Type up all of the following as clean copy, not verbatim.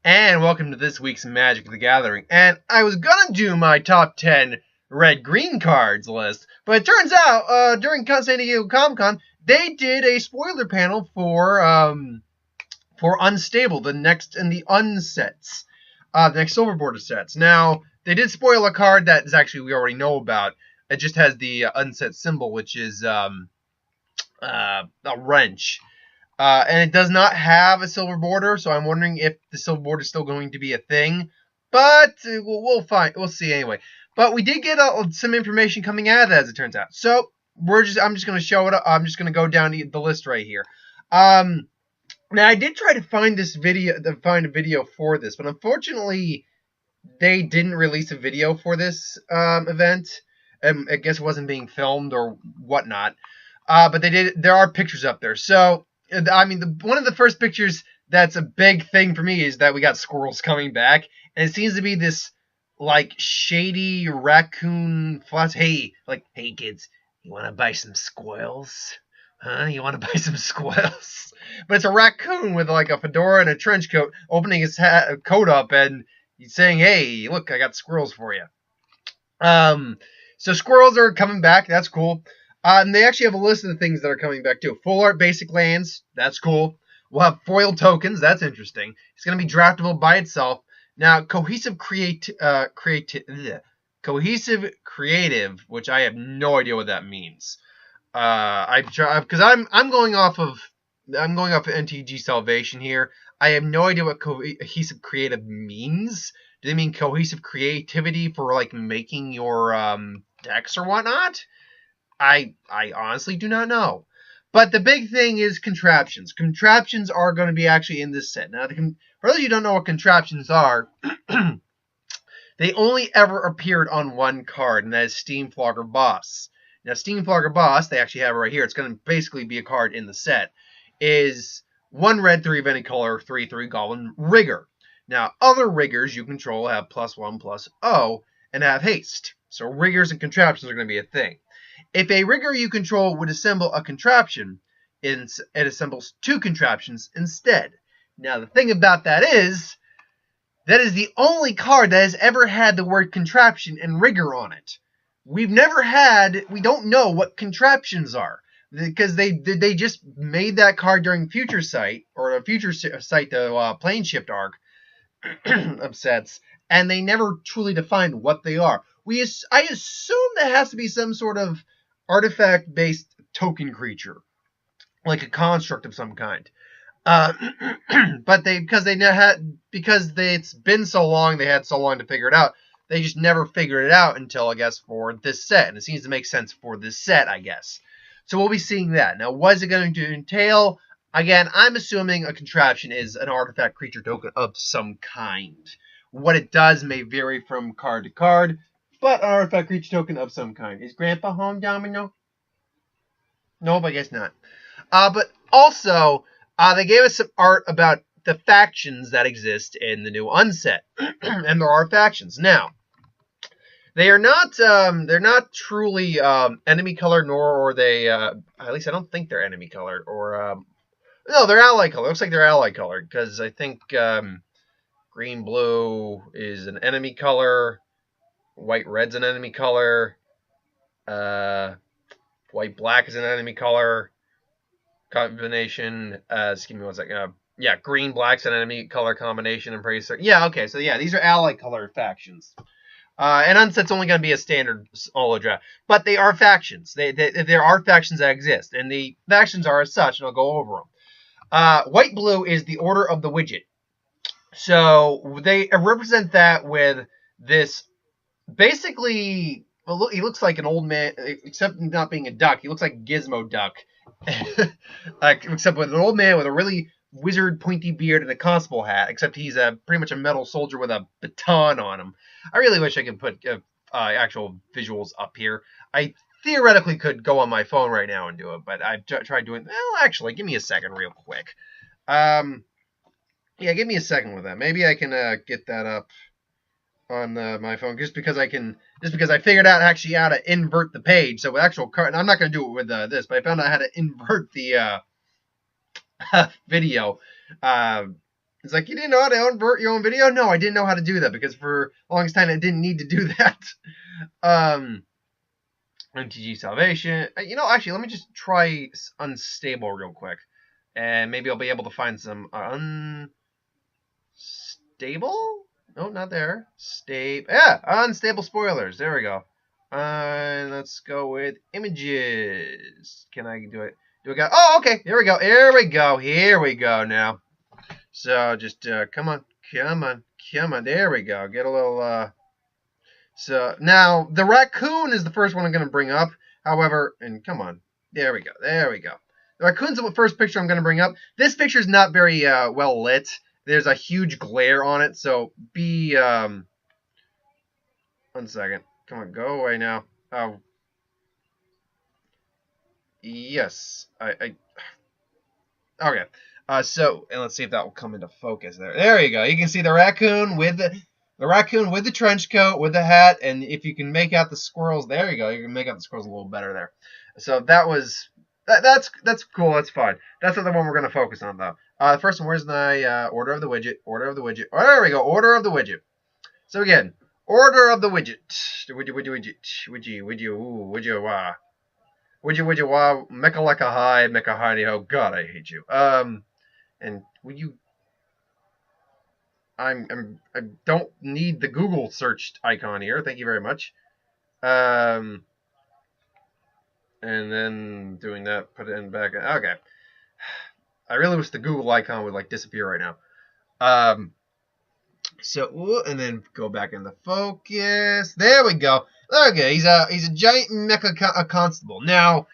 And welcome to this week's Magic the Gathering. And I was gonna do my top 10 red-green cards list, but it turns out, during San Diego Comic-Con, they did a spoiler panel for Unstable, the next in the unsets, the next Silver Border sets. Now, they did spoil a card that is actually we already know about. It just has the unset symbol, which is a wrench. And it does not have a silver border, so I'm wondering if the silver border is still going to be a thing. But we'll find. We'll see anyway. But we did get some information coming out of that, as it turns out. So I'm just going to show it. I'm just going to go down the list right here. Now I did try to find a video for this, but unfortunately they didn't release a video for this event. I guess it wasn't being filmed or whatnot. But they did. There are pictures up there. So. I mean, one of the first pictures that's a big thing for me is that we got squirrels coming back, and it seems to be this, like, shady raccoon flash. Hey kids, you want to buy some squirrels? Huh? You want to buy some squirrels? But it's a raccoon with, like, a fedora and a trench coat, opening his coat up, and he's saying, hey, look, I got squirrels for you. So squirrels are coming back. That's cool. And they actually have a list of the things that are coming back too. Full art basic lands, that's cool. We'll have foil tokens, that's interesting. It's going to be draftable by itself. Now, cohesive creative, which I have no idea what that means. Because I'm going off of NTG Salvation here. I have no idea what cohesive creative means. Do they mean cohesive creativity for like making your decks or whatnot? I honestly do not know. But the big thing is contraptions. Contraptions are going to be actually in this set. Now, for those of you who don't know what contraptions are, they only ever appeared on one card, and that is Steamflogger Boss. Now, Steamflogger Boss, they actually have it right here. It's going to basically be a card in the set. Is 1 red, 3 of any color, 3/3 Goblin Rigger. Now, other Riggers you control have +1/+0 and have haste. So Riggers and contraptions are going to be a thing. If a rigger you control would assemble a contraption, it assembles 2 contraptions instead. Now, the thing about that is the only card that has ever had the word contraption and rigger on it. We don't know what contraptions are, because they just made that card during Future Sight, or a Future Sight to Plane Shift arc of sets, and they never truly defined what they are. I assume that has to be some sort of artifact-based token creature, like a construct of some kind. But because it's been so long, they had so long to figure it out. They just never figured it out until, I guess, for this set, and it seems to make sense for this set, I guess. So we'll be seeing that. Now, what is it going to entail? Again, I'm assuming a contraption is an artifact creature token of some kind. What it does may vary from card to card, but an artifact creature token of some kind. Is Grandpa home, Domino? Nope, I guess not. But also, they gave us some art about the factions that exist in the new unset. And there are factions. Now, they're not truly enemy colored, nor are they, at least I don't think they're enemy colored, or, no, they're ally colored. Looks like they're ally colored, because I think green-blue is an enemy color. White-red's an enemy color. White-black is an enemy color combination. Excuse me one second. Yeah, green-black's an enemy color combination. I'm pretty certain. Yeah, okay. So, yeah, these are ally color factions. And Unset's only going to be a standard solo draft. But they are factions. There are factions that exist. And the factions are as such, and I'll go over them. White-blue is the Order of the Widget. So, they represent that with this. Basically, he looks like an old man, except not being a duck. He looks like Gizmo Duck. Except with an old man with a really wizard pointy beard and a constable hat, except he's pretty much a metal soldier with a baton on him. I really wish I could put actual visuals up here. I theoretically could go on my phone right now and do it, but I've tried doing... Well, actually, give me a second real quick. Yeah, give me a second with that. Maybe I can get that up on my phone, just because I figured out actually how to invert the page. So with actual card, and I'm not going to do it with this, but I found out how to invert the video It's like, you didn't know how to invert your own video? No, I didn't know how to do that because for the longest time I didn't need to do that. MTG Salvation. You know, actually, let me just try Unstable real quick. And maybe I'll be able to find some Unstable? No, not there. Stable. Yeah, Unstable spoilers. There we go. Let's go with images. Can I do it? Do we got? Oh, okay. Here we go. Here we go. Here we go now. So just come on. There we go. Get a little. So now the raccoon is the first one I'm going to bring up. However, and come on. There we go. There we go. The raccoon's the first picture I'm going to bring up. This picture is not very well lit. There's a huge glare on it. So be 1 second. Come on, go away now. Oh. Yes. Okay. So, and let's see if that will come into focus there. There you go. You can see the raccoon with the trench coat, with the hat, and if you can make out the squirrels, there you go. You can make out the squirrels a little better there. So that's cool. That's fine. That's not the one we're going to focus on though. The first one, where's my order of the widget? Order of the widget. Oh, there we go. Order of the widget. So again, order of the widget. Would you wah, mecha like a high, mecha hidey ho. God, I hate you. And would you? I don't need the Google search icon here. Thank you very much. And then doing that, put it in back. Okay. I really wish the Google icon would like disappear right now. So, and then go back in the focus. There we go. Okay, he's a giant mecha constable. Now,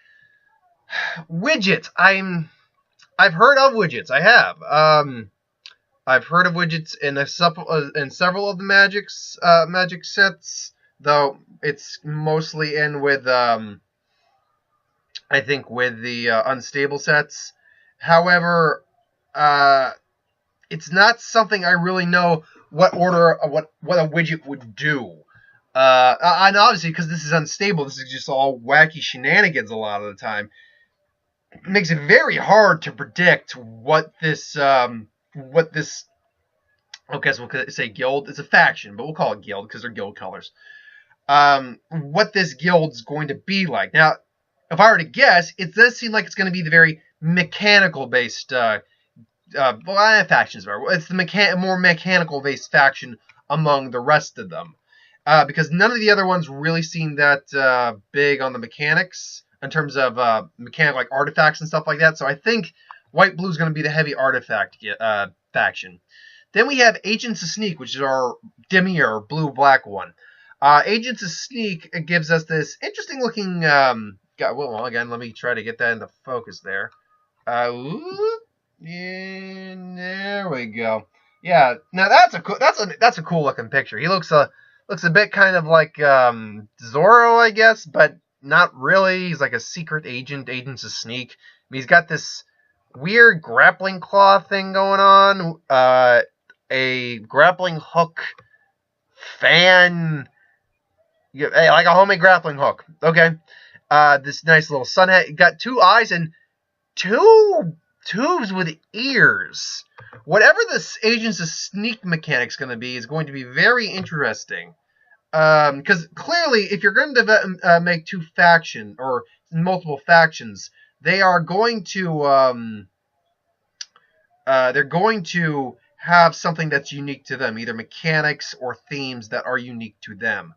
widgets. I've heard of widgets. I have. I've heard of widgets in several of the magic sets, though it's mostly in with I think with the unstable sets. However, it's not something I really know what a widget would do. And obviously, because this is unstable, this is just all wacky shenanigans a lot of the time. It makes it very hard to predict what this. Okay, so we'll say guild. It's a faction, but we'll call it guild because they're guild colors. What this guild's going to be like. Now, if I were to guess, it does seem like it's going to be the very mechanical-based. Factions are. It's the more mechanical-based faction among the rest of them. Because none of the other ones really seem that big on the mechanics in terms of mechanical like artifacts and stuff like that. So I think White Blue is going to be the heavy artifact faction. Then we have Agents of Sneak, which is our Demier blue-black one. Agents of Sneak gives us this interesting looking. Well, again, let me try to get that into focus there. Yeah, there we go. Yeah, now that's a cool looking picture. He looks a bit kind of like Zorro, I guess, but not really. He's like a secret agent, Agents of Sneak. I mean, he's got this weird grappling claw thing going on. A grappling hook fan, like a homemade grappling hook. Okay. This nice little sun hat. Got 2 eyes and 2 tubes with ears. Whatever this Agents of Sneak mechanic's going to be is going to be very interesting. Because clearly, if you're going to make 2 factions or multiple factions, they are going to they're going to have something that's unique to them, either mechanics or themes that are unique to them.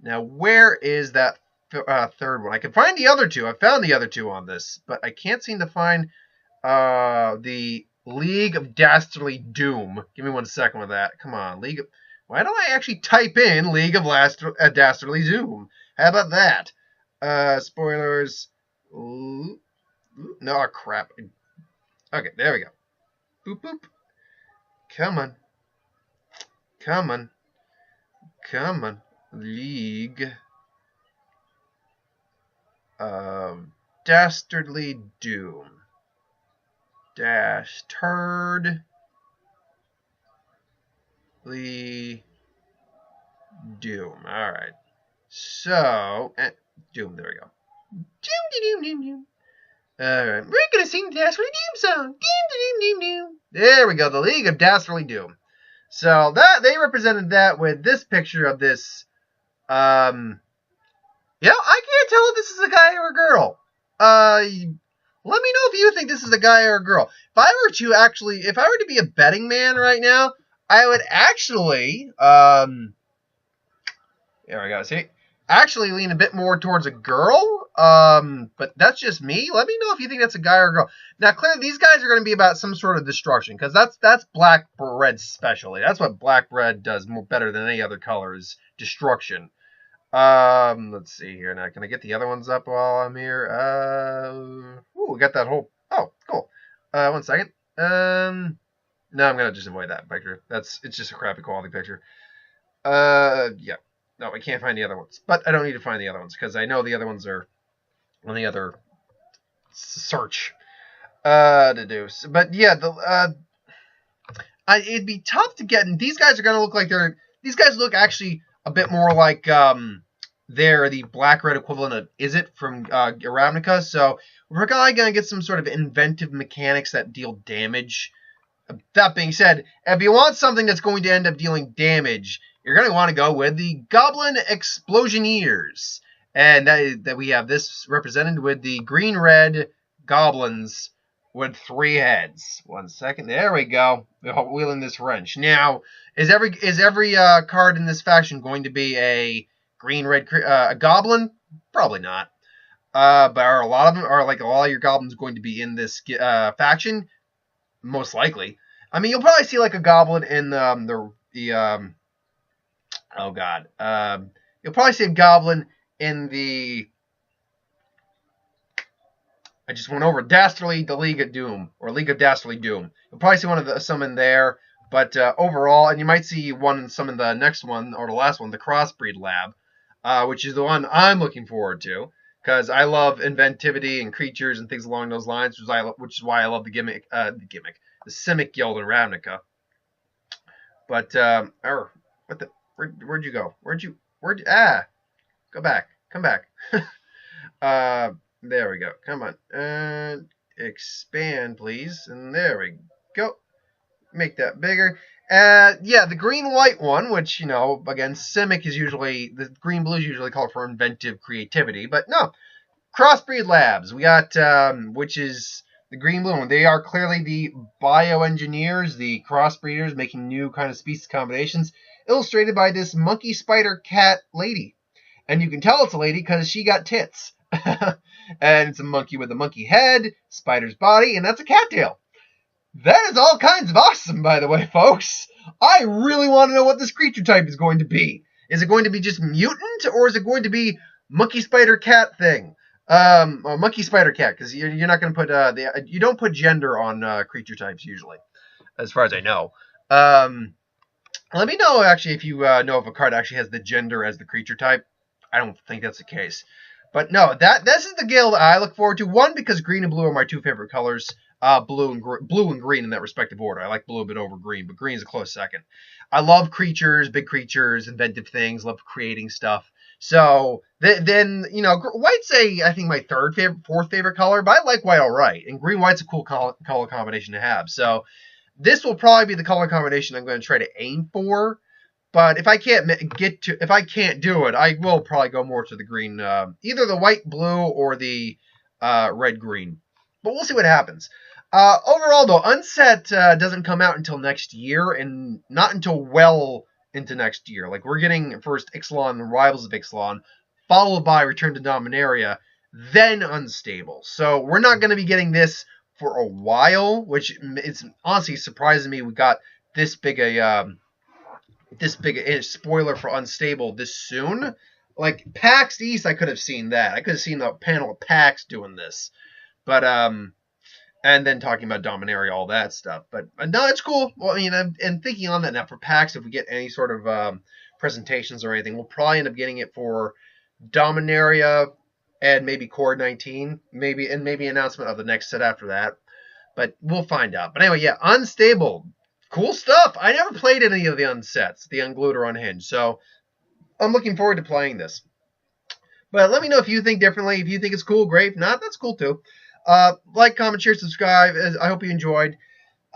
Now, where is that third one? I can find the other 2. I found the other 2 on this, but I can't seem to find the League of Dastardly Doom. Give me 1 second with that. Come on, why don't I actually type in League of Dastardly Doom? How about that? Spoilers. No, crap. Okay, there we go. Boop, boop. Come on. Come on. Come on. League of Dastardly Doom. Dastardly Doom. Alright. So, Doom, there we go. Doom. Alright, we're gonna sing the Dastardly Doom song. Doom, doom, doom, doom. There we go, the League of Dastardly Doom. So that they represented that with this picture of this. Yeah, I can't tell if this is a guy or a girl. Let me know if you think this is a guy or a girl. If I were to be a betting man right now, I would actually, there we go. See, actually lean a bit more towards a girl. But that's just me. Let me know if you think that's a guy or a girl. Now, clearly, these guys are going to be about some sort of destruction because that's black red's specialty. That's what black red does more better than any other color is destruction. Let's see here. Now, can I get the other ones up while I'm here? We got that whole. Oh, cool. 1 second. No, I'm gonna just avoid that picture. It's just a crappy quality picture. Yeah. No, I can't find the other ones. But I don't need to find the other ones because I know the other ones are on the other search to do. But yeah, it'd be tough to get. And these guys are gonna look like these guys look actually a bit more like they're the black red equivalent of Is It from Ravnica. So we're probably gonna get some sort of inventive mechanics that deal damage. That being said, if you want something that's going to end up dealing damage, you're going to want to go with the Goblin Explosioneers. And that we have this represented with the green-red goblins with 3 heads. 1 second. There we go. Wheeling this wrench. Now, is every card in this faction going to be a green-red a goblin? Probably not. But are a lot of them, are like all your goblins going to be in this faction? Most likely. I mean, you'll probably see like a goblin in oh god. You'll probably see a goblin in the. I just went over the League of Doom or League of Dastardly Doom. You'll probably see some in there, but overall, and you might see some in the next one or the last one, the Crossbreed Lab, which is the one I'm looking forward to. Because I love inventivity and creatures and things along those lines, which is why I love the Simic Guild in Ravnica. But where'd you go? Go back, come back. There we go. Come on, expand, please, and there we go. Make that bigger. Yeah, the green-white one, which, again, Simic is usually, the green-blue is usually called for inventive creativity, but no. Crossbreed Labs, we got, which is the green-blue one. They are clearly the bioengineers, the crossbreeders, making new kind of species combinations, illustrated by this monkey, spider, cat lady. And you can tell it's a lady because she got tits. And it's a monkey with a monkey head, spider's body, and that's a cattail. That is all kinds of awesome, by the way, folks. I really want to know what this creature type is going to be. Is it going to be just mutant, or is it going to be monkey, spider, cat thing? Or monkey, spider, cat, because you're not going to put you don't put gender on creature types usually, as far as I know. Let me know actually if you know if a card actually has the gender as the creature type. I don't think that's the case, but no, this is the guild I look forward to. One, because green and blue are my 2 favorite colors. Blue and green in that respective order. I like blue a bit over green, but green is a close second. I love creatures, big creatures, inventive things, love creating stuff. So then, white's I think my 4th favorite color, but I like white all right. And green-white's a cool color combination to have. So this will probably be the color combination I'm going to try to aim for. But if I can't do it, I will probably go more to the green, either the white-blue or the red-green. But we'll see what happens. Overall, though, Unset doesn't come out until next year, and not until well into next year. Like, we're getting first Ixalan and Rivals of Ixalan, followed by Return to Dominaria, then Unstable. So we're not going to be getting this for a while, which it's honestly surprising me we got this big a spoiler for Unstable this soon. Like, PAX East, I could have seen that. I could have seen the panel of PAX doing this. But, and then talking about Dominaria, all that stuff. But no, it's cool. Well, and thinking on that now for PAX, if we get any sort of presentations or anything, we'll probably end up getting it for Dominaria and maybe Core 19, maybe announcement of the next set after that. But we'll find out. But anyway, yeah, Unstable. Cool stuff. I never played any of the Unsets, the Unglued or Unhinged. So I'm looking forward to playing this. But let me know if you think differently. If you think it's cool, great. If not, that's cool too. Like, comment, share, subscribe. I hope you enjoyed.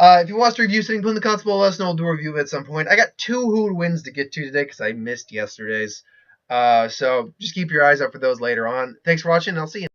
If you want us to review something, put in the comments below. Let us know. We'll do a review of it at some point. I got 2 Who wins to get to today because I missed yesterday's. So just keep your eyes out for those later on. Thanks for watching. I'll see you.